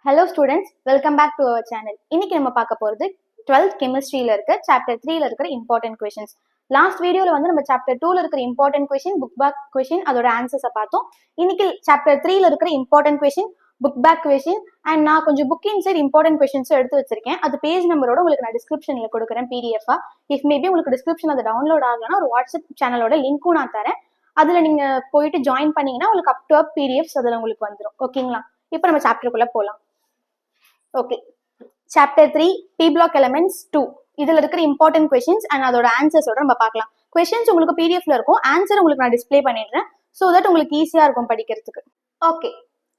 Hello students, welcome back to our channel. இன்னைக்கு நம்ம பார்க்க போறது 12th chemistryல இருக்க chapter 3ல இருக்கிற important questions. லாஸ்ட் வீடியோல வந்து நம்ம chapter 2ல இருக்கிற important question, book back question அதோட ஆன்சர்ஸை பார்த்தோம். இன்னைக்கு chapter 3ல இருக்கிற important question, book back question and நான் கொஞ்சம் book inside important questions எடுத்து வச்சிருக்கேன். அது பேஜ் நம்பரோட உங்களுக்கு நான் டிஸ்கிரிப்ஷன்ல கொடுக்குறேன் PDF-ஆ. இஃப் மேபி உங்களுக்கு டிஸ்கிரிப்ஷன் அது டவுன்லோட் ஆகலன்னா ஒரு வாட்ஸ்அப் சேனலோட லிங்க்கும் நான் தரேன். அதுல நீங்க போயிட்டு ஜாயின் பண்ணீங்கன்னா உங்களுக்கு அப் டு அப் PDFs அதுல உங்களுக்கு வந்துடும். ஓகேங்களா? இப்போ நம்ம சாப்டருக்குள்ள போலாம். Okay, chapter 3 P block elements 2 இதுல இருக்கிற இம்பார்ட்டன்ட் கொஸ்டின்ஸ் அண்ட் அதோட ஆன்சர்ஸோட நம்ம பார்க்கலாம். கொஸ்டின்ஸ் உங்களுக்கு பிடிஎஃப்ல இருக்கும், ஆன்சர் உங்களுக்கு நான் டிஸ்பிளே பண்ணிடுறேன். ஸோ தட் உங்களுக்கு ஈஸியா இருக்கும் படிக்கிறதுக்கு. ஓகே,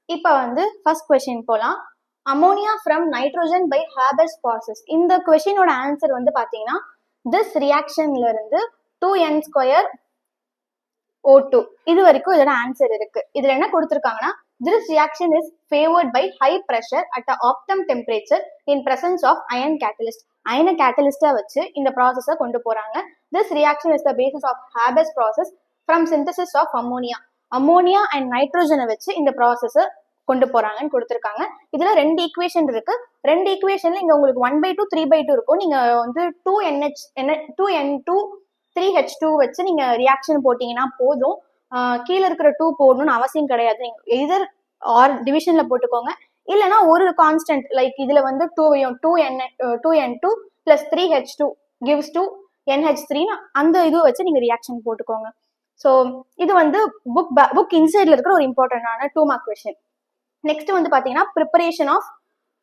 இப்போ வந்து ஃபர்ஸ்ட் கொஸ்டின் போலாம். Ammonia from nitrogen by Haber's process. இந்த கொஸ்டினோட ஆன்சர் வந்து பாத்தீங்கன்னா திஸ் ரியாக்ஷன்ல இருந்து 2n² O2 இது வரைக்கும் இதோட ஆன்சர் இருக்கு. இதுல என்ன கொடுத்திருக்காங்கன்னா this reaction is favored by high pressure at the optimum temperature in presence of ion catalyst. அயன கேட்டலிஸ்டா வச்சு இந்த ப்ராசஸை கொண்டு போறாங்க. This reaction is the basis of Haber's process from synthesis of ammonia. Ammonia and நைட்ரோஜனை வச்சு இந்த ப்ராசஸை கொண்டு போறாங்கன்னு கொடுத்துருக்காங்க. இதுல ரெண்டு ஈக்குவேஷன் இருக்கு. ரெண்டு ஈக்குவேஷன்ல இங்க உங்களுக்கு 1/2 3/2 இருக்கும். நீங்க வந்து 2n2 3H2 வச்சு நீங்க ரியாக்ஷன் போட்டீங்கன்னா போதும். கீழே இருக்கிற 2 போடணும்னு அவசியம் கிடையாது. நீங்க எதர் ஆர் டிவிஷன்ல போட்டுக்கோங்க, இல்லைன்னா ஒரு கான்ஸ்டன்ட் லைக் இதுல வந்து 2n2 plus 3H2 gives 2NH3 அந்த இது வச்சு நீங்க ரியாக்ஷன் போட்டுக்கோங்க. ஸோ இது வந்து புக் இன்சைட்ல இருக்கிற ஒரு இம்பார்ட்டன்டான 2 மார்க் கொஸ்டின். நெக்ஸ்ட் வந்து பாத்தீங்கன்னா ப்ரிப்பரேஷன் ஆஃப்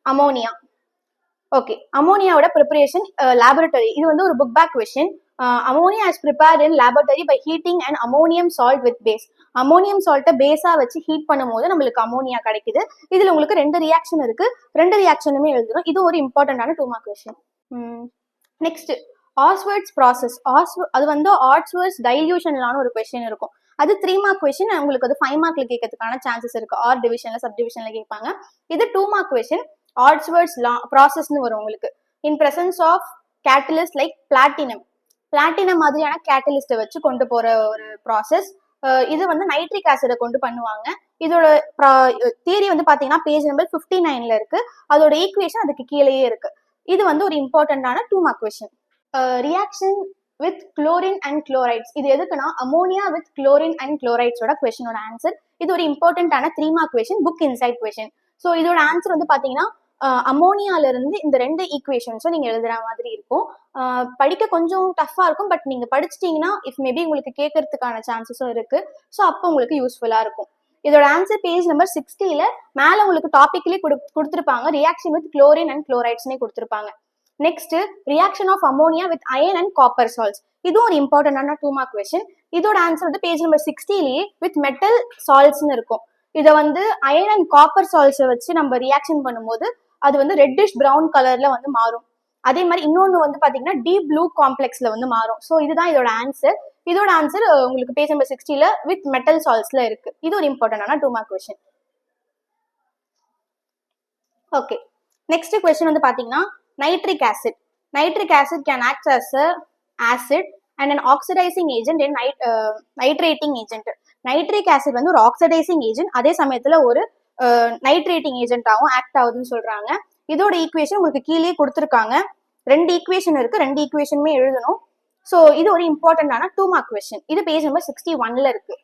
அமோனியா. ஓகே, அமோனியாவோட ப்ரிப்பரேஷன் லேபரட்டரி. இது வந்து ஒரு book back question. Ammonia is prepared in laboratory by heating an ammonium salt with base. Ammonium சால்ட்டை பேஸா வச்சு ஹீட் பண்ணும் போது நம்மளுக்கு அமோனியா கிடைக்குது. இதுல உங்களுக்கு ரெண்டு ரியாக்ஷன் இருக்கு, ரெண்டு ரியாக்ஷனுமே எழுதணும். இது ஒரு இம்பார்ட்டன்டான 2 mark question. Next Ostwald's process. அது வந்து ஆஸ்வர்ட்ஸ் டைல்யூஷன்லான ஒரு கொஸ்டின் இருக்கும். அது 3 மார்க் கொஸ்டின். உங்களுக்கு அது 5 மார்க்ல கேட்கறதுக்கான சான்சஸ் இருக்கு. ஆர் டிவிஷன்ல சப் டிவிஷன்ல கேட்பாங்க. இது 2 மார்க் கொஸ்டின். ஆஸ்வர்ட்ஸ் ப்ராசஸ்னு வரும் உங்களுக்கு. In presence of catalyst like platinum. Platinum மாதிரியான கேட்டலிஸ்ட வச்சு கொண்டு போற ஒரு ப்ராசஸ். இது வந்து நைட்ரிக் ஆசிடை கொண்டு பண்ணுவாங்க. இதோட தியரி வந்து பாத்தீங்கன்னா பேஜ் நம்பர் 59ல இருக்கு. அதோட ஈக்குவேஷன் அதுக்கு கீழேயே இருக்கு. இது வந்து ஒரு இம்பார்ட்டன்டான 2 mark question. Reaction with chlorine and chlorides. இது எதுக்குன்னா அமோனியா வித் குளோரின் அண்ட் குளோரைட்ஸோட கொஸ்டினோட ஆன்சர். இது ஒரு இம்பார்ட்டன்டான 3 mark question, book inside question. So இதோட ஆன்சர் வந்து பாத்தீங்கன்னா அமோனியால இருந்து இந்த ரெண்டு ஈக்குவேஷன்ஸும் நீங்க எழுதுற மாதிரி இருக்கும். படிக்க கொஞ்சம் டஃபா இருக்கும், பட் நீங்க படிச்சிட்டீங்கன்னா இஃப் மேபி உங்களுக்கு கேட்கறதுக்கான சான்சஸும் இருக்கு. ஸோ அப்போ உங்களுக்கு யூஸ்ஃபுல்லா இருக்கும். இதோட ஆன்சர் பேஜ் நம்பர் 60ல மேல உங்களுக்கு டாபிக்லயே கொடுத்துருப்பாங்க. ரியாக்ஷன் வித் குளோரின் அண்ட் குளோரைட்ஸ்னே கொடுத்துருப்பாங்க. Next reaction of ammonia with iron and copper salts. இதுவும் ஒரு இம்பார்ட்டன்டான 2 மார்க் கொஸ்டின். இதோட ஆன்சர் வந்து பேஜ் நம்பர் 60லயே வித் மெட்டல் சால்ட்ஸ்னு இருக்கும். இதை வந்து அயன் அண்ட் காப்பர் சால்ட்ஸை வச்சு நம்ம ரியாக்ஷன் பண்ணும்போது அது வந்து ரெட்டிஷ் பிரவுன் கலர்ல வந்து மாறும். அதே மாதிரி இன்னொன்னு வந்து பாத்தீங்கன்னா டீப் ப்ளூ காம்ப்ளெக்ஸ்ல வந்து மாறும். ஸோ இதுதான் இதோட ஆன்சர். இதோட ஆன்சர் உங்களுக்கு பேஜ் நம்பர் 60ல வித் மெட்டல் சால்ட்ஸ்ல இருக்கு. இது ஒரு இம்பார்ட்டன்டான 2 mark question. Okay, next question வந்து பாத்தீங்கன்னா nitric acid. Nitric acid can act as a acid and an oxidizing agent in nitrating agent. Nitric acid வந்து ஒரு ஆக்சிடைசிங் ஏஜென்ட், அதே சமயத்துல ஒரு நைட்ரேட்டிங் ஏஜென்ட்டாகவும் ஆக்ட் ஆகுதுன்னு சொல்றாங்க. இதோட ஈக்குவேஷன் உங்களுக்கு கீழே கொடுத்துருக்காங்க. ரெண்டு ஈக்குவேஷன் இருக்கு, ரெண்டு ஈக்குவேஷனுமே எழுதணும். ஸோ இது ஒரு இம்பார்ட்டன்டான 2 மார்க் கொஸ்டின். இது பேஜ் நம்பர் 61ல இருக்கு.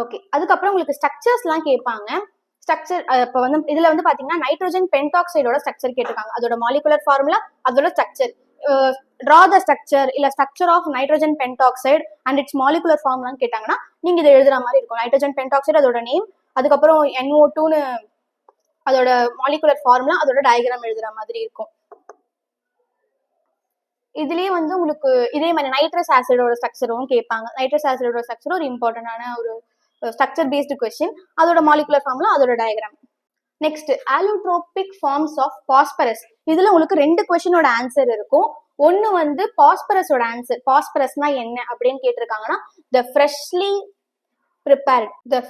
ஓகே, அதுக்கப்புறம் உங்களுக்கு ஸ்ட்ரக்சர்ஸ்லாம் கேட்பாங்க. ஸ்ட்ரக்சர் இப்போ வந்து இதுல வந்து பாத்தீங்கன்னா நைட்ரோஜன் பென்டாக்சைடோட ஸ்ட்ரக்சர் கேட்டிருக்காங்க. அதோட மாலிகுலர் ஃபார்முலா, அதோட ஸ்ட்ரக்சர். ட்ரா த ஸ்ட்ரக்சர் இல்ல structure of nitrogen pentoxide and its molecular ஃபார்முலான்னு கேட்டாங்கன்னா நீங்க இதை எழுதுற மாதிரி இருக்கும். நைட்ரோஜன் பென்டாக்சைடு அதோட நேம், அதுக்கப்புறம் NO2ன்னு அதோட மாலிகுலர் ஃபார்முலா, அதோட டயக்ராம் எழுதுற மாதிரி இருக்கும். இதுலயே வந்து உங்களுக்கு இதே மாதிரி நைட்ரஸ் ஆசிடோட ஸ்ட்ரக்சரும் கேட்பாங்க. நைட்ரஸ் ஆசிடோட ஸ்ட்ரக்சர் ஒரு இம்பார்ட்டன்டான ஒரு ஸ்ட்ரக்சர் பேஸ்டு கொஸ்டின். அதோட மாலிகுலர் ஃபார்முலா, அதோட diagram. Next allotropic forms of phosphorus. இதுல உங்களுக்கு ரெண்டு கொஸ்டினோட ஆன்சர் இருக்கும். ஒன்னு வந்து பாஸ்பரஸோட ஆன்சர். பாஸ்பரஸ்னா என்ன அப்படின்னு கேட்டிருக்காங்கன்னா the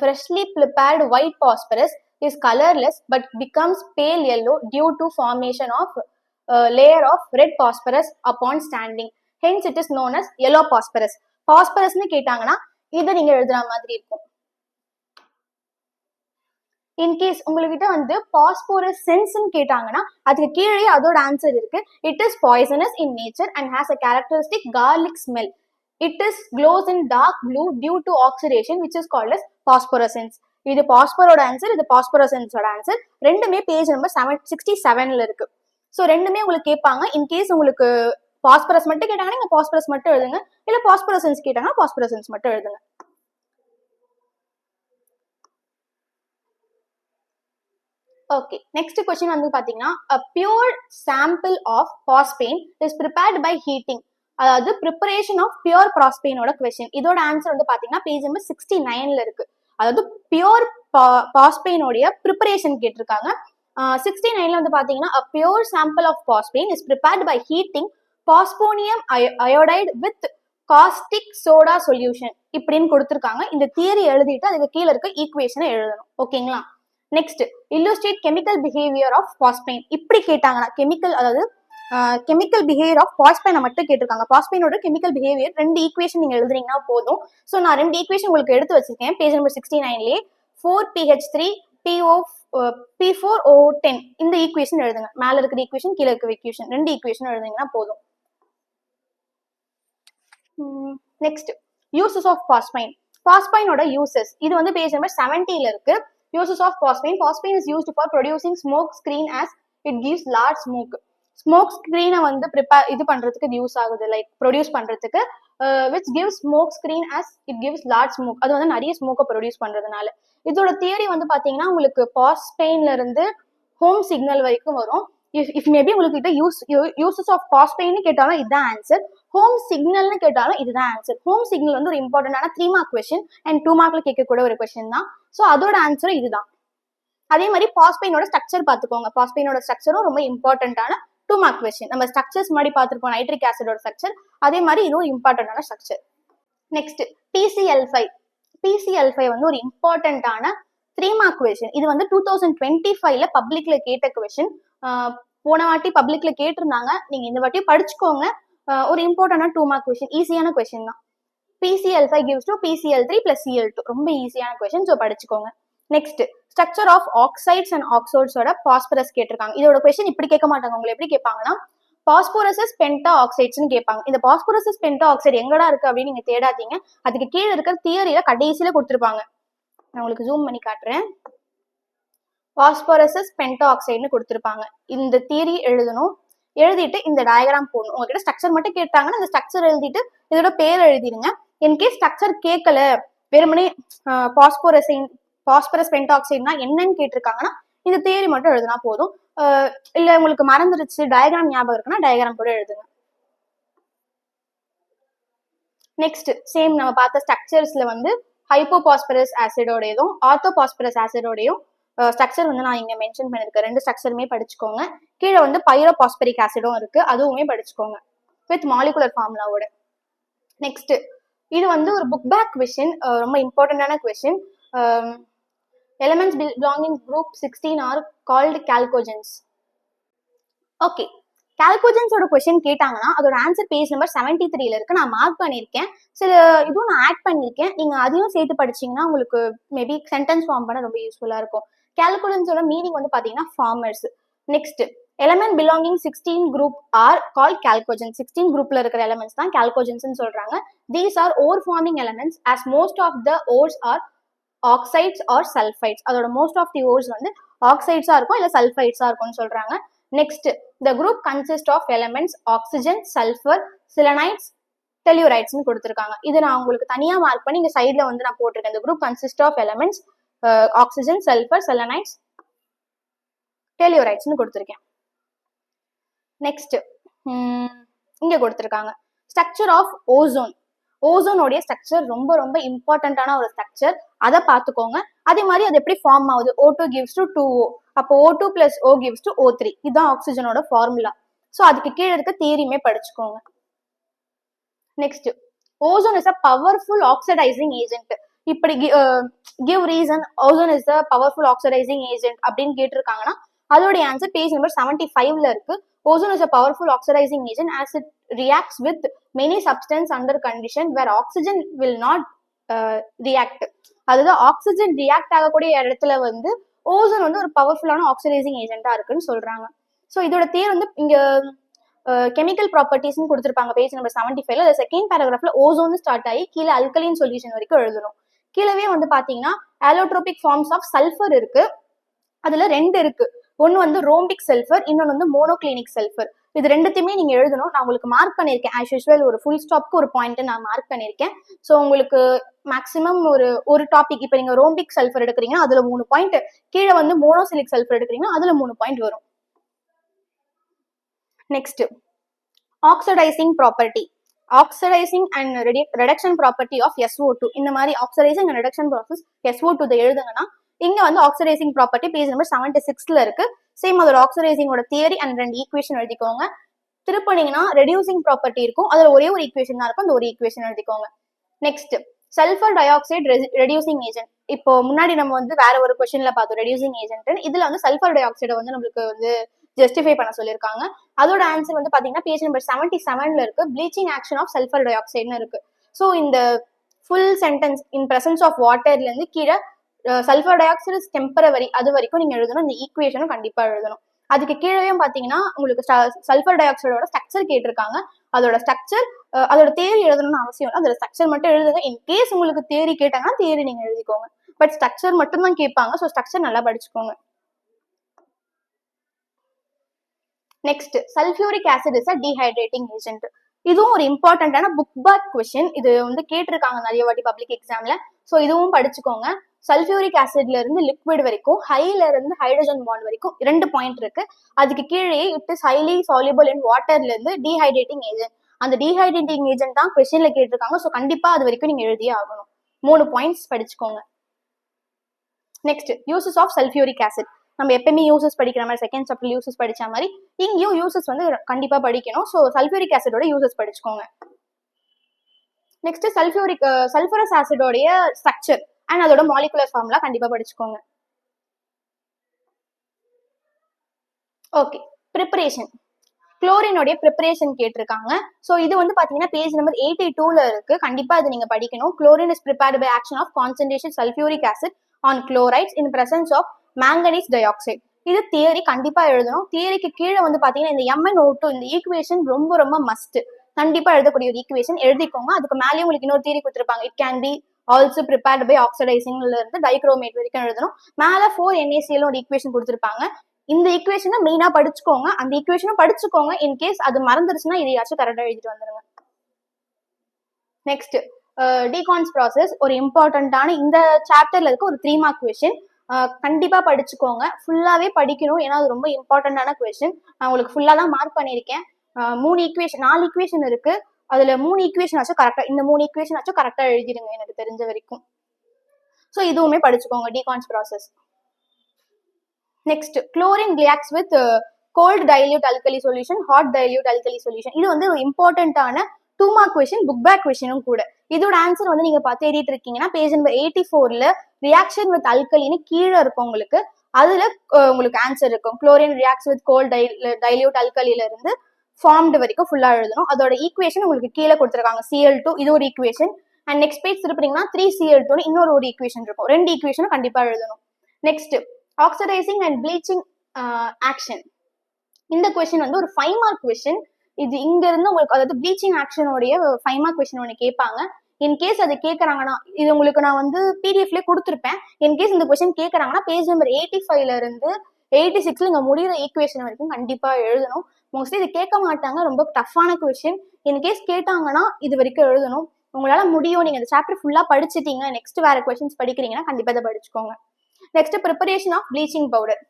freshly prepared white phosphorus is colorless but becomes pale yellow due to formation of layer of red phosphorus upon standing. Hence it is known as yellow phosphorus. பாஸ்பரஸ்னு கேட்டாங்கன்னா இதை நீங்க எழுதுற மாதிரி இருக்கும். இன்கேஸ் உங்ககிட்ட வந்து பாஸ்போரஸ் சென்ஸ்ன்னு கேட்டாங்கன்னா அதுக்கு கீழே அதோட ஆன்சர் இருக்கு. It is poisonous in nature and has a characteristic garlic smell. It is glows in dark blue due to oxidation which is called as phosphorescence. இது பாஸ்பரோட ஆன்சர், இது பாஸ்போரசன்ஸோட ஆன்சர். ரெண்டுமே பேஜ் நம்பர் 67ல இருக்கு. So ரெண்டுமே உங்களுக்கு கேட்பாங்க. In case உங்களுக்கு phosphorus மட்டும் கேட்டாங்கன்னா நீங்க பாஸ்பரஸ் மட்டும் எழுதுங்க, இல்ல பாஸ்போரசன்ஸ் கேட்டாங்கன்னா பாஸ்போரசன்ஸ் மட்டும் எழுதுங்க. ஓகே, நெக்ஸ்ட் क्वेश्चन வந்து பாத்தீங்கன்னா a pure sample of phosphine is prepared by heating. அதாவது preparation of pure phosphine ஓட क्वेश्चन. இதோட ஆன்சர் வந்து பாத்தீங்கன்னா பேஜ் நம்பர் 69ல இருக்கு. அதாவது பியூர் phosphine உடைய ப்ரிப்பரேஷன் கேட்டிருக்காங்க. 69ல வந்து பாத்தீங்கன்னா a pure sample of phosphine is prepared by heating phosphonium iodide with caustic soda solution இப்படின்னு கொடுத்துருக்காங்க. இந்த தியரி எழுதிட்டு அதுக்கு கீழே இருக்க ஈக்குவேஷனை எழுதணும். ஓகேங்களா? Next, illustrate chemical behaviour of phosphine. இப்படி கேட்டாங்கன்னா கெமிக்கல், அதாவது கெமிக்கல் பிஹேவியர் ஆஃப் பாஸ்பைனை மட்டும் கேட்டிருக்காங்க. பாஸ்பைனோட கெமிக்கல் பிஹேவியர் 2 ஈக்குவேஷன் நீங்க எழுதுறீங்கன்னா போதும். ஸோ நான் 2 ஈக்குவேஷன் உங்களுக்கு எடுத்து வச்சிருக்கேன் பேஜ் நம்பர் 69லேயே. 4PH3 P4O10 இந்த ஈக்குவேஷன் எழுதுங்க. மேல இருக்கிற ஈக்குவேஷன், கீழே இருக்கிற ஈக்குவேஷன், 2 ஈக்குவேஷன் எழுதுனீங்கன்னா போதும். Next, uses of phosphine. பாஸ்பைனோட யூசஸ் இது வந்து பேஜ் நம்பர் 70ல இருக்கு. Uses of phosphine. Phosphine is used for producing smoke screen as it gives large smoke. Smoke screen வந்து prepare இது பண்றதுக்கு யூஸ் ஆகுது, லைக் ப்ரொடியூஸ் பண்றதுக்கு. which gives smoke screen as it gives large smoke. அது வந்து நிறைய ஸ்மோக்கை produce பண்றதுனால. இதோட தியரி வந்து பாத்தீங்கன்னா உங்களுக்கு பாஸ்பைன்ல இருந்து ஹோம் சிக்னல் வரைக்கும் வரும். இஃப் மேபி உங்களுக்கு கிட்ட யூசஸ் ஆஃப் பாஸ்பைன் கேட்டாலும் இதுதான் ஆன்சர், ஹோம் சிக்னல்னு கேட்டாலும் இதுதான் ஆன்சர். ஹோம் சிக்னல் வந்து ஒரு இம்பார்ட்டன்டான 3 மார்க் கொஸ்டின் அண்ட் 2 மார்க்ல கேட்கக்கூடிய ஒரு கொஸ்டின் தான். ஸோ அதோட ஆன்சரும் இதுதான். அதே மாதிரி பாஸ்பைனோட ஸ்ட்ரக்சர் பார்த்துக்கோங்க. பாஸ்பைனோட ஸ்ட்ரக்சரும் ரொம்ப இம்பார்ட்டன்டான 2 மார்க் கொஸ்டின். நம்ம ஸ்ட்ரக்சர்ஸ் மாதிரி பார்த்துருப்போம், நைட்ரிக் ஆசிடோட ஸ்ட்ரக்சர். அதே மாதிரி இதுவும் இம்பார்ட்டன்டான ஸ்ட்ரக்சர். Next, PCl5. PCl5 வந்து ஒரு இம்பார்ட்டன்டான 3 மார்க் கொஸ்டின். இது வந்து 2025ல பப்ளிக்ல கேட்ட கொஸ்டின். போன வாட்டி பப்ளிக்ல கேட்டிருந்தாங்க, நீங்க இந்த வாட்டி படிச்சுக்கோங்க. ஒரு இம்பார்ட்டன்டான 2 மார்க் கொஸ்டின், ஈஸியான கொஸ்டின் தான். PCl5 gives to PCl3 plus Cl2. ரொம்ப ஈஸியான கொஸ்டின், ஸோ படிச்சுக்கோங்க. Next, structure of oxides and ஆக்சைட்ஸோட பாஸ்பரஸ் கேட்டிருக்காங்க. இதோட கொஸ்டின் இப்படி கேட்க மாட்டாங்க. உங்களை எப்படி கேட்பாங்கன்னா பாஸ்போரசஸ் பென்டா ஆக்சைட்ஸ்னு கேட்பாங்க. இந்த பாஸ்போரசஸ் பென்டா ஆக்சைடு எங்கடா இருக்கு அப்படின்னு நீங்க தேடாதீங்க. அதுக்கு கீழே இருக்கிற தியரியில கடைசியில கொடுத்துருப்பாங்க. நான் உங்களுக்கு ஜூம் பண்ணி காட்டுறேன். பாஸ்போரசஸ் பென்டா ஆக்சைடுன்னு கொடுத்துருப்பாங்க. இந்த தியரி எழுதணும். எழுதிட்டு இந்த டயக்ராம் போடணும். உங்ககிட்ட ஸ்ட்ரக்சர் மட்டும் கேட்டாங்கன்னா இந்த ஸ்ட்ரக்சர் எழுதிட்டு இதோட பேர் எழுதிடுங்க. இன்கேஸ் ஸ்ட்ரக்சர் கேட்கல, வெறுமனே பாஸ்பரஸ் பென்டாக்சைடுனா என்னன்னு கேட்டிருக்காங்கன்னா இந்த தியரி மட்டும் எழுதுனா போதும். இல்ல உங்களுக்கு மறந்துருச்சு, டயக்ராம் ஞாபகம் இருக்குன்னா டயக்ராம் கூட எழுதுங்க. நெக்ஸ்ட், சேம் நம்ம பார்த்த ஸ்ட்ரக்சர்ஸ்ல வந்து ஹைப்போபாஸ்பரஸ் ஆசிடோடையும் ஆர்த்தோபாஸ்பரஸ் ஆசிடோடையும் ஸ்ட்ரக்சர் வந்து நான் இங்க மென்ஷன் பண்ணிருக்கேன். 2 ஸ்ட்ரக்சருமே படிச்சுக்கோங்க. கீழே வந்து பைரோபாஸ்பரிக் ஆசிடும் இருக்கு, அதுவுமே படிச்சுக்கோங்க வித் மாலிகுலர் ஃபார்முலாவோட. நெக்ஸ்ட், இது வந்து ஒரு புக் பேக் கொஸ்டின், ரொம்ப இம்பார்ட்டன்டான question. Elements belonging group 16 are called chalcogens. Okay, கால்கோஜன்ஸோட கொஸ்டின் கேட்டாங்கன்னா அதோட ஆன்சர் பேஜ் நம்பர் 73ல இருக்கு. நான் மார்க் பண்ணியிருக்கேன். சில இதுவும் நான் ஆட் பண்ணியிருக்கேன். நீங்க அதையும் சேர்த்து படிச்சீங்கன்னா உங்களுக்கு மேபி சென்டென்ஸ் ஃபார்ம் பண்ண ரொம்ப யூஸ்ஃபுல்லா இருக்கும். கால்கோஜன்ஸோட மீனிங் வந்து பாத்தீங்கன்னா formers. Next, element belonging 16 group are call chalcogens. 16 குரூப்ல இருக்கிற எலிமெண்ட்ஸ் தான் கால்கோஜன்ஸ் சொல்றாங்க. These are ore forming elements as most of the ores are oxides or sulphides. அதோட மோஸ்ட் ஆஃப் தி ஓர்ஸ் வந்து ஆக்சைட்ஸா இருக்கும் இல்ல சல்ஃபைட்ஸா இருக்கும்னு சொல்றாங்க. Next, the group consists of elements oxygen, sulfur, selenites, tellurides னு கொடுத்திருக்காங்க. இது நான் உங்களுக்கு தனியா மார்க் பண்ணி இங்க சைடுல வந்து நான் போட்டிருக்கேன். the group consists of elements oxygen, sulfur, selenites, tellurides னு கொடுத்திருக்கேன். நெக்ஸ்ட், இங்க கொடுத்திருக்காங்க ஸ்ட்ரக்சர் ஆஃப் ஓசோன். ஓசோனோடைய ஸ்ட்ரக்சர் ரொம்ப ரொம்ப இம்பார்ட்டன்டான ஒரு ஸ்ட்ரக்சர், அதை பார்த்துக்கோங்க. அதே மாதிரி அது எப்படி ஃபார்ம் ஆகுது, O2 gives to 2O, அப்போ O2 plus O gives to O3. இதுதான் ஆக்சிஜனோட ஃபார்முலா. ஸோ அதுக்கு கீழே இருக்க தியரியுமே படிச்சுக்கோங்க. Next, ozone is a powerful oxidising agent. இப்படி give reason ozone is a powerful oxidising agent அப்படின்னு கேட்டிருக்காங்கன்னா அதோடைய ஆன்சர் பேஜ் நம்பர் 75ல இருக்கு. Ozone is a powerful oxidizing agent as it reacts with many substances under condition where oxygen will not react. அதாவது oxygen react ஆகக்கூடிய இடத்துல வந்து ozone வந்து ஒரு பவர்ஃபுல்லான ஆக்சிடைசிங் ஏஜென்ட்டா இருக்குன்னு சொல்றாங்க. ஸோ இதோட பேர் வந்து இங்க கெமிக்கல் ப்ராப்பர்ட்டிஸ்னு கொடுத்துருப்பாங்க பேஜ் நம்பர் 75ல. செகண்ட் பேராகிராஃப்ல ஓசோன் ஸ்டார்ட் ஆகி கீழே அல்கலின் சொல்யூஷன் வரைக்கும் எழுதணும். கீழவே வந்து பாத்தீங்கன்னா அலோட்ரோபிக் ஃபார்ம்ஸ் ஆஃப் சல்ஃபர் இருக்கு. அதுல 2 இருக்கு. ஒன்னு வந்து ரோம்பிக் சல்ஃபர், இன்னொன்னு வந்து மோனோக்ளினிக் சல்ஃபர். இது ரெண்டுத்தையுமே நீங்க எழுதணும். நான் உங்களுக்கு மார்க் பண்ணிருக்கேன். ஆஸ் யூஸ்வல் ஒரு ஃபுல் ஸ்டாப்க்கு ஒரு பாயிண்ட் நான் மார்க் பண்ணிருக்கேன். ஸோ உங்களுக்கு மேக்ஸிமம் ஒரு டாபிக் இப்போ நீங்க ரோம்பிக் சல்ஃபர் எடுக்கிறீங்கன்னா அதுல 3 பாயிண்ட், கீழே வந்து மோனோசிலிக் சல்ஃபர் எடுக்கிறீங்கன்னா அதுல 3 பாயிண்ட் வரும். Next oxidising property, oxidising and reduction property of SO2. இந்த மாதிரி oxidising and reduction process SO2 எழுதுங்கன்னா இங்க வந்து ஆக்சிடைசிங் ப்ராப்பர்ட்டி பேஜ் நம்பர் 76ல இருக்கு. சேம் அதோட ஆக்சிடைசிங்கோட தியரி அண்ட் 2 ஈக்குவேஷன் எழுதிக்கோங்க. திருப்பினீங்கன்னா ரெடியூசிங் ப்ராப்பர்ட்டி இருக்கும். அதுல ஒரே ஒரு ஈக்குவேஷன் தான் இருக்கும். அந்த ஒரு ஈக்குவேஷன் எழுதிக்கோங்க. Next sulphur di oxide reducing agent. இப்போ முன்னாடி நம்ம வந்து வேற ஒரு கொஸ்டின்ல பார்த்தோம் ரெடியூசிங் ஏஜென்ட். இதுல வந்து சல்ஃபர் டை ஆக்சைடை வந்து நம்மளுக்கு வந்து ஜஸ்டிஃபை பண்ண சொல்லியிருக்காங்க. அதோட ஆன்சர் வந்து பாத்தீங்கன்னா பேஜ் நம்பர் 77ல இருக்கு. ப்ளீச்சிங் ஆக்ஷன் ஆஃப் சல்ஃபர் டை ஆக்சைடுன்னு இருக்கு. ஸோ இந்த full sentence in presence of வாட்டர்ல இருந்து கீழே சல்ஃபர் டை ஆக்சைடு டெம்பரவரி அது வரைக்கும் நீங்க எழுதணும். இந்த ஈக்குவேஷனும் கண்டிப்பா எழுதணும். அதுக்கு கீழே பாத்தீங்கன்னா உங்களுக்கு சல்ஃபர் டை ஆக்சைடோட ஸ்ட்ரக்சர் கேட்டிருக்காங்க. அதோட ஸ்ட்ரக்சர், அதோட தேரி எழுதணும்னு அவசியம் இல்லை. அதோட ஸ்ட்ரக்சர் மட்டும் எழுதுங்க. இன் கேஸ் உங்களுக்கு தேரி கேட்டாங்கன்னா தேரி நீங்க எழுதிக்கோங்க. பட் ஸ்ட்ரக்சர் மட்டும் தான் கேட்பாங்க. ஸோ ஸ்ட்ரக்சர் நல்லா படிச்சுக்கோங்க. Next sulphuric acid is a dehydrating agent. இதுவும் ஒரு இம்பார்ட்டன்டான புக் பேக் கொஸ்டின். இது வந்து கேட்டிருக்காங்க நிறைய வாட்டி பப்ளிக் எக்ஸாம்ல. ஸோ இதுவும் படிச்சுக்கோங்க. சல்ஃபியூரிக் ஆசிட்ல இருந்து லிக்விட் வரைக்கும், ஹைல இருந்து ஹைட்ரஜன் பாண்ட் வரைக்கும் 2 பாயிண்ட் இருக்கு. அதுக்கு கீழே இட் இஸ் ஹைலி சால்யூபிள் இன் வாட்டர்ல இருந்து டீஹைட்ரேட்டிங் ஏஜென்ட். அந்த டீஹைட்ரேட்டிங் ஏஜென்ட் தான் கொஸ்டின்ல கேட்டிருக்காங்க. ஸோ கண்டிப்பா அது வரைக்கும் நீங்க எழுதியே ஆகணும். 3 பாயிண்ட்ஸ் படிச்சுக்கோங்க. Next uses of sulphuric acid. நம்ம எப்பயுமே யூசஸ் படிக்கிற மாதிரி செகண்ட் சாப்டர் யூசஸ் படிச்ச மாதிரி இங்கேயும் யூசஸ் வந்து கண்டிப்பா படிக்கணும். ஸோ சல்ஃபியூரிக் ஆசிடோட யூசஸ் படிச்சுக்கோங்க. நெக்ஸ்ட் சல்ஃபரஸ் ஆசிடோடைய ஸ்ட்ரக்சர் அண்ட் அதோட மாலிகுலர் ஃபார்முலா கண்டிப்பா படிச்சுக்கோங்க. Okay, preparation. குளோரினோடைய ப்ரிப்பரேஷன் கேட்டிருக்காங்க. ஸோ இது வந்து பாத்தீங்கன்னா பேஜ் நம்பர் 82ல இருக்கு. கண்டிப்பா அது நீங்க படிக்கணும். Chlorine is prepared by action of concentration sulphuric acid on chlorides in presence of manganese dioxide. இது தியரி கண்டிப்பா எழுதணும். தியரிக்கு கீழே வந்து பாத்தீங்கன்னா இந்த MnO2 இந்த ஈக்குவேஷன் ரொம்ப ரொம்ப மஸ்ட். கண்டிப்பா எழுதக்கூடிய ஒரு ஈக்குவேஷன் எழுதிக்கோங்க. அதுக்கு மேலேயே உங்களுக்கு இன்னொரு தியரி கொடுத்துருப்பாங்க. It can be also prepared by ஆக்சிடைசிங்ல இருந்து டைக்ரோமேட் வரைக்கும் எழுதணும். மேல 4NaCl ஒரு ஈக்குவேஷன் கொடுத்துருப்பாங்க. இந்த ஈக்குவேஷனை மெயினா படிச்சுக்கோங்க. அந்த ஈக்குவேஷனும் படிச்சுக்கோங்க. இன்கேஸ் அது மறந்துருச்சுன்னா இதையாச்சும் கரெக்டா எழுதிட்டு வந்துருங்க. நெக்ஸ்ட் டீகான்ஸ் ப்ராசஸ் ஒரு இம்பார்ட்டன்டான இந்த சாப்டர்ல இருக்க ஒரு 3 மார்க் கொஸ்டின். கண்டிப்பா படிச்சுக்கோங்க. ஃபுல்லாவே படிக்கணும். ஏன்னா அது ரொம்ப இம்பார்ட்டன்டான கொஸ்டின். நான் உங்களுக்கு ஃபுல்லா தான் மார்க் பண்ணிருக்கேன். 4 ஈக்குவேஷன் இருக்கு. அதுல 3 ஈக்குவேஷன் ஆச்சும் கரெக்டா, இந்த 3 ஈக்குவேஷன் ஆச்சும் கரெக்டா எழுதிடுங்க எனக்கு தெரிஞ்ச வரைக்கும். ஸோ இதுவுமே படிச்சுக்கோங்க Deacon's process. Next chlorine reacts with cold dilute alkali solution, hot dilute alkali solution. இது வந்து ஒரு இம்பார்ட்டன்டான 2 மார்க் கொஸ்டின், புக் பேக் கொஸ்டினும் கூட. இதோட ஆன்சர் வந்து நீங்க பார்த்து எழுதிட்டு இருக்கீங்கன்னா பேஜ் நம்பர் 84ல ரியாக்ஷன் வித் அல்கலின்னு கீழே இருக்கும் உங்களுக்கு. அதுல உங்களுக்கு ஆன்சர் இருக்கும். Chlorine reacts with cold dilute அல்கலில இருந்து ஃபார்ம்டு வரைக்கும் ஃபுல்லா எழுதணும். அதோட ஈக்குவேஷன் உங்களுக்கு கீழே கொடுத்துருக்காங்க. Cl2 இது ஒரு ஈக்குவேஷன். அண்ட் நெக்ஸ்ட் பேஜ் திருப்பிங்கன்னா 3Cl2 இன்னொரு ஒரு ஈக்குவேஷன் இருக்கும். 2 ஈக்குவேஷனும் கண்டிப்பா எழுதணும். Next oxidising and bleaching action. இந்த கொஸ்டின் வந்து ஒரு 5 மார்க் கொஸ்டின். இது இங்க இருந்து உங்களுக்கு அதாவது ப்ளீச்சிங் ஆக்ஷனோடைய 5 மார்க் கொஸ்டின் ஒன்று கேட்பாங்க. இன்கேஸ் அது கேட்கறாங்கன்னா இது உங்களுக்கு நான் வந்து பிடிஎஃப்ல கொடுத்துருப்பேன். இன்கேஸ் இந்த கொஸ்டின் கேட்கறாங்கன்னா பேஜ் நம்பர் 85ல இருந்து 86ல இங்க முடிகிற ஈக்குவேஷன் வரைக்கும் கண்டிப்பா எழுதணும். மோஸ்ட்லி இது கேட்க மாட்டாங்க. ரொம்ப டஃப்பான கொஸ்டின். இன்கேஸ் கேட்டாங்கன்னா இது வரைக்கும் எழுதணும். உங்களால முடியும். நீங்க இந்த சாப்டர் ஃபுல்லா படிச்சுட்டீங்க. நெக்ஸ்ட் வேற கொஸ்டின்ஸ் படிக்கிறீங்கன்னா கண்டிப்பா இதை படிச்சுக்கோங்க. Next preparation of bleaching powder.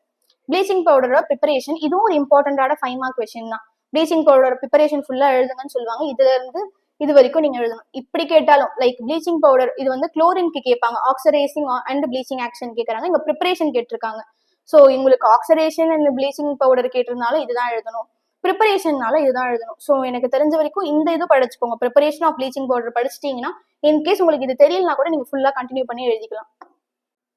Bleaching பவுடரோட ப்ரிப்பரேஷன் இதுவும் ஒரு இம்பார்ட்டன்டான 5 மார்க் கொஸ்டின் தான். ப்ளீச்சிங் பவுடரோட ப்ரிப்பரேஷன் ஃபுல்லா எழுதுங்கன்னு சொல்லுவாங்க. இதுல இருந்து இது வரைக்கும் நீங்க எழுதணும். இப்படி கேட்டாலும் லைக் ப்ளீச்சிங் பவுடர் இது வந்து குளோரின்க்கு கேட்பாங்க. ஆக்சிடைசிங் அண்ட் ப்ளீச்சிங் ஆக்ஷன் கேட்கறாங்க. இங்க ப்ரிப்பரேஷன் கேட்டிருக்காங்க. ஸோ உங்களுக்கு ஆக்சிடேஷன் அண்ட் ப்ளீச்சிங் பவுடர் கேட்டிருந்தாலும் இதுதான் எழுதணும். ப்ரிப்பரேஷன்னால இதுதான் எழுதணும். ஸோ எனக்கு தெரிஞ்ச வரைக்கும் இந்த இது படிச்சுக்கோங்க. ப்ரிப்பரேஷன் ஆஃப் ப்ளீச்சிங் பவுடர் படிச்சிட்டீங்கன்னா இன்கேஸ் உங்களுக்கு இது தெரியலனா கூட நீங்க ஃபுல்லா கண்டினியூ பண்ணி எழுதிக்கலாம்.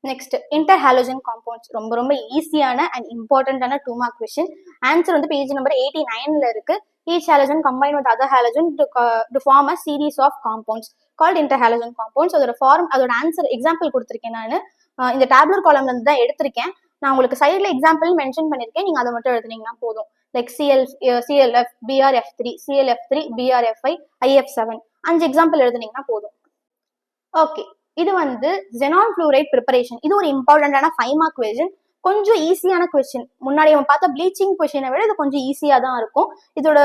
Next interhalogen compounds. ரொம்ப ரொம்ப ஈஸியான அண்ட் இம்பார்ட்டன்டான 2 மார்க் கொஸ்டின். ஆன்சர் வந்து பேஜ் நம்பர் 89ல இருக்கு. Each halogen combined with other halogen to form a series of compounds called interhalogen compounds. அதோட ஃபார்ம் அதோட ஆன்சர் எக்ஸாம்பிள் கொடுத்துருக்கேன். நான் இந்த டேப்லர் காலம்ல இருந்து தான் எடுத்திருக்கேன். நான் உங்களுக்கு சைடில் எக்ஸாம்பிள் மென்ஷன் பண்ணியிருக்கேன், நீங்கள் அதை மட்டும் எழுதுனீங்கன்னா போதும். Like CLF, BRF3, CLF3, BRF5, IF7 5 example எழுதுனீங்கன்னா போதும். ஓகே, இது வந்து xenon fluoride ப்ரிப்பரேஷன். இது ஒரு இம்பார்ட்டன்டான 5 மார்க் கொஸ்டின். கொஞ்சம் ஈஸியான கொஸ்டின். முன்னாடி நம்ம பார்த்த ப்ளீச்சிங் கொஸ்டினை விட இது கொஞ்சம் ஈஸியாக தான் இருக்கும். இதோட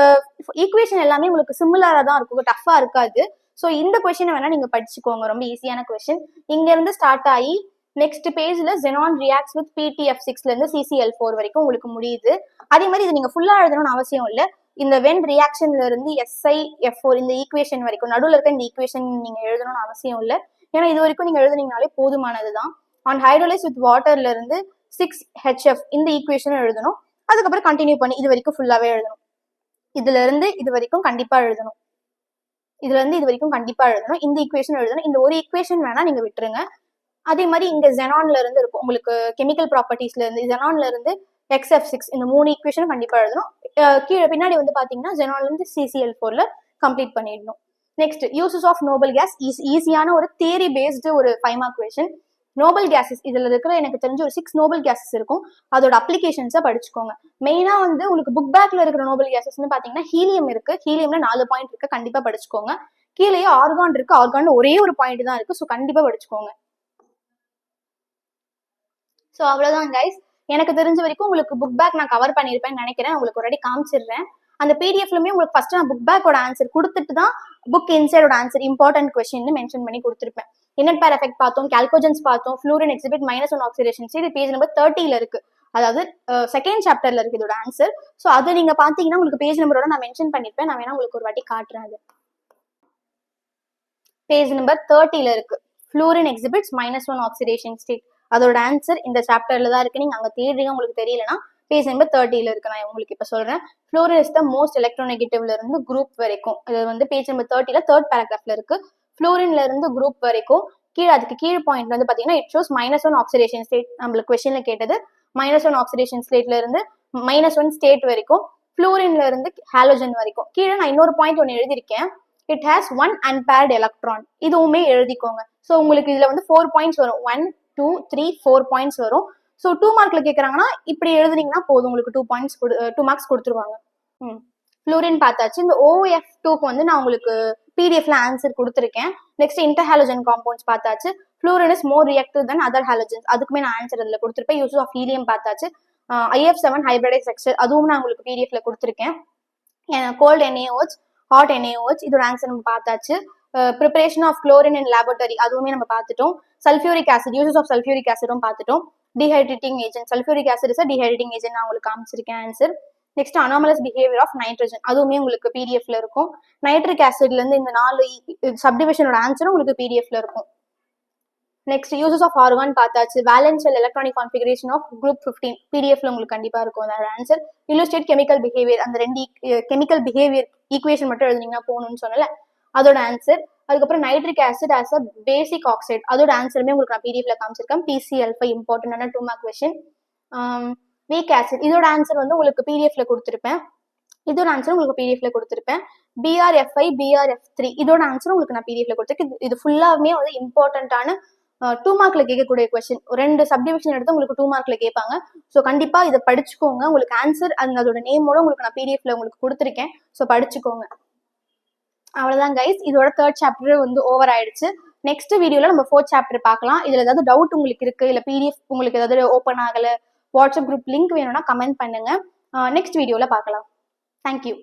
ஈக்குவேஷன் எல்லாமே உங்களுக்கு சிமிலராக தான் இருக்கும், டஃப்பாக இருக்காது. ஸோ இந்த கொஸ்டினை வேணா நீங்க படிச்சுக்கோங்க, ரொம்ப ஈஸியான கொஸ்டின். இங்க இருந்து ஸ்டார்ட் ஆகி நெக்ஸ்ட் பேஜ்ல xenon reacts with PTF6ல இருந்து CCl4 வரைக்கும் உங்களுக்கு முடியுது. அதே மாதிரி இது நீங்க ஃபுல்லா எழுதணும்னு அவசியம் இல்லை. இந்த வென் ரியாக்ஷன்ல இருந்து SiF4 இந்த ஈக்குவேஷன் வரைக்கும் நடுவில் இருக்க இந்த ஈக்குவேஷன் நீங்க எழுதணும்னு அவசியம் இல்லை. ஏன்னா இது வரைக்கும் நீங்க எழுதுனீங்கனாலே போதுமானதுதான். ஆன் ஹைட்ரோலைஸ் வித் வாட்டர்ல இருந்து 6HF இந்த ஈக்குவேஷன் எழுதணும். அதுக்கப்புறம் கண்டினியூ பண்ணி இது வரைக்கும் ஃபுல்லாவே எழுதணும். இதுல இருந்து இது வரைக்கும் கண்டிப்பா எழுதணும். இதுல இருந்து இது வரைக்கும் கண்டிப்பா எழுதணும். இந்த ஈக்குவேஷன் எழுதணும். இந்த ஒரு ஈக்குவேஷன் வேணா நீங்க விட்டுருங்க. அதே மாதிரி இங்க xenonல இருந்து இருக்கும் உங்களுக்கு கெமிக்கல் ப்ராப்பர்ட்டிஸ்ல இருந்து xenonல இருந்து XF6 இந்த 3 ஈக்குவேஷன் கண்டிப்பா எழுதணும். கீழே பின்னாடி வந்து பாத்தீங்கன்னா xenonல இருந்து CCl4ல கம்ப்ளீட் பண்ணிடணும். Next uses of noble gas. ஈஸியான ஒரு தியரி பேஸ்டு ஒரு 5 மார்க் கொஸ்டின். நோபல் கேசஸ் இதுல இருக்கிற எனக்கு தெரிஞ்ச ஒரு 6 நோபல் கேசஸ் இருக்கும். அதோட அப்ளிகேஷன்ஸை படிச்சுக்கோங்க. மெயினா வந்து உங்களுக்கு புக் பேக்ல இருக்கிற நோபல் கேசஸ்ன்னு பாத்தீங்கன்னா ஹீலியம் இருக்கு. ஹீலியம்ல 4 பாயிண்ட் இருக்கு, கண்டிப்பா படிச்சுக்கோங்க. கீழேயே ஆர்கான் இருக்கு. ஆர்கான்ல ஒரே ஒரு பாயிண்ட் தான் இருக்கு. ஸோ கண்டிப்பா படிச்சுக்கோங்க. ஸோ அவ்வளவுதான் கைஸ். எனக்கு தெரிஞ்ச வரைக்கும் உங்களுக்கு புக் பேக் நான் கவர் பண்ணியிருப்பேன்னு நினைக்கிறேன். உங்களுக்கு ஒரு காமிச்சிடுறேன். அந்த பிடிஎஃப்லுமே உங்களுக்கு ஃபர்ஸ்ட் நான் புக் பேக்கோட ஆன்சர் கொடுத்துட்டு தான் புக் இன்சைடோட ஆன்சர் இம்பார்ட்டன்ட் கொஸ்டின் மென்ஷன் பண்ணி கொடுத்துருப்பேன். இன்னட் பேர் எஃபெக்ட் பார்த்தோம், கால்கோஜன்ஸ் பார்த்தோம், fluorine exhibit -1 oxidation state page number 30ல இருக்கு. அதாவது செகண்ட் சாப்டர்ல இருக்கு இதோட ஆன்சர். ஸோ அதை நீங்க பாத்தீங்கன்னா உங்களுக்கு பேஜ் நம்பரோட நான் மென்ஷன் பண்ணிருப்பேன். நான் வேணா உங்களுக்கு ஒரு வாட்டி காட்டுறேன். அது பேஜ் நம்பர் 30ல இருக்கு. ஃப்ளூரின் எக்ஸிபிட்ஸ் -1 ஆக்சிடேஷன் ஸ்டேட் அதோட ஆன்சர் இந்த சாப்டர்ல தான் இருக்கு. நீங்க அங்க தேடுறீங்க, உங்களுக்கு தெரியலன்னா பேஜ் நம்பர் 30ல இருக்கு. நான் உங்களுக்கு இப்ப சொல்றேன். ஃப்ளூரின் இஸ் த மோஸ்ட் எலக்ட்ரோநெகட்டிவ்ல இருந்து குரூப் வரைக்கும் இது வந்து பேஜ் நம்பர் 30ல 3rd பேராகிராஃப்ல இருக்கு. ஃப்ளூரின்ல இருந்து குரூப் வரைக்கும் கீழே அதுக்கு கீழ் பாயிண்ட் வந்து பாத்தீங்கன்னா இட் ஷோஸ் -1 ஆக்சிடேஷன் ஸ்டேட். நம்மளுக்கு கொஸ்டின்ல கேட்டது -1 ஆக்சிடேஷன் ஸ்டேட்ல இருந்து -1 ஸ்டேட் வரைக்கும், ஃப்ளூரின்ல இருந்து ஹாலோஜன் வரைக்கும். கீழே நான் இன்னொரு பாயிண்ட் ஒன்று எழுதியிருக்கேன். It has 1 அன்பேர்ட் electron. இதுவுமே எழுதிக்கோங்க. ஸோ உங்களுக்கு இதுல வந்து 4 பாயிண்ட்ஸ் வரும். 1 2 3 4 பாயிண்ட்ஸ் வரும். ஸோ 2 மார்க்ல கேட்கறாங்கன்னா இப்படி எழுதுனீங்கன்னா போதும், உங்களுக்கு 2 மார்க்ஸ் கொடுத்துருவாங்க. ஃப்ளூரின் பார்த்தாச்சு. இந்த OF2க்கு வந்து நான் உங்களுக்கு பிடிஎஃப்ல ஆன்சர் கொடுத்துருக்கேன். நெக்ஸ்ட் இன்டர்ஹாலோஜன் காம்பவுண்ட்ஸ் பார்த்தாச்சு. Fluorine is more reactive then other halogens, அதுக்குமே நான் ஆன்சர் அதில் கொடுத்துருப்பேன். யூஸ் ஆஃப் ஹீலியம் பார்த்தாச்சு. IF7 ஹைபிரிடைஸ் ஸ்ட்ரக்சர் அதுவும் நான் உங்களுக்கு பிடிஎஃப்ல கொடுத்துருக்கேன். கோல்ட் NaOH, ஹாட் NaOH இதோட ஆன்சர் நம்ம பார்த்தாச்சு. Preparation of chlorine in laboratory அதுவுமே நம்ம பார்த்துட்டோம். Sulphuric acid, uses of sulphuric ஆசிடும் பார்த்துட்டோம். Dehydrating agent, sulphuric acid is dehydrating agent நான் உங்களுக்கு காமிச்சிருக்கேன் answer. Next anomalous behaviour of nitrogen அதுவுமே உங்களுக்கு பிடிஎஃப்ல இருக்கும். நைட்ரிக் ஆசிட்ல இருந்து இந்த 4 சப்டிவிஷனோட ஆன்சரும் உங்களுக்கு பிடிஎஃப்ல இருக்கும். நெக்ஸ்ட் யூசஸ் ஆஃப் ஆர்கான் பார்த்தாச்சு. வேலன்ஷியல் எலக்ட்ரானிக் கான்ஃபிகரேஷன் ஆஃப் குரூப் 15 பிடிஎஃப்ல உங்களுக்கு கண்டிப்பா இருக்கும் அதோட ஆன்சர். இல்லுஸ்ட்ரேட் கெமிக்கல் பிஹேவியர், அந்த 2 கெமிக்கல் பிஹேவியர் ஈக்குவேஷன் மட்டும் எழுதினீங்கன்னா போகணும்னு சொன்னல அதோட ஆன்சர். அதுக்கப்புறம் nitric acid as a basic oxide அதோட ஆன்சருமே உங்களுக்கு நான் பிடிஎஃப்ல காமிச்சிருக்கேன். PCl5 இம்பார்ட்டன்டான 2 மார்க் கொஸ்டின். வீக் ஆசிட் இதோட ஆன்சர் வந்து உங்களுக்கு பிடிஎஃப்ல கொடுத்துருப்பேன். இதோட ஆன்சர் உங்களுக்கு பிடிஎஃப்ல கொடுத்துருப்பேன். BRF5 BRF3 இதோட ஆன்சர் உங்களுக்கு நான் பிடிஎஃப்ல கொடுத்துருக்கேன். இது ஃபுல்லாவே வந்து இம்பார்ட்டன்டான 2 மார்க்ல கேட்கக்கூடிய கொஸ்டின். 2 சப்டிவிஷன் எடுத்து உங்களுக்கு 2 மார்க்ல கேட்பாங்க. ஸோ கண்டிப்பா இதை படிச்சுக்கோங்க. உங்களுக்கு ஆன்சர் அதோட நேமோட உங்களுக்கு நான் பிடிஎஃப்ல உங்களுக்கு கொடுத்துருக்கேன். ஸோ படிச்சுக்கோங்க. அவ்வளவுதான் கைஸ். இதோட 3rd சாப்டர் வந்து ஓவர் ஆயிடுச்சு. நெக்ஸ்ட் வீடியோல நம்ம 4th சாப்டர் பார்க்கலாம். இதுல ஏதாவது டவுட் உங்களுக்கு இருக்கு, இல்ல பிடிஎஃப் உங்களுக்கு ஏதாவது ஓப்பன் ஆகல, வாட்ஸ்அப் குரூப் லிங்க் வேணும்னா கமெண்ட் பண்ணுங்க. நெக்ஸ்ட் வீடியோல பார்க்கலாம். தேங்க்யூ.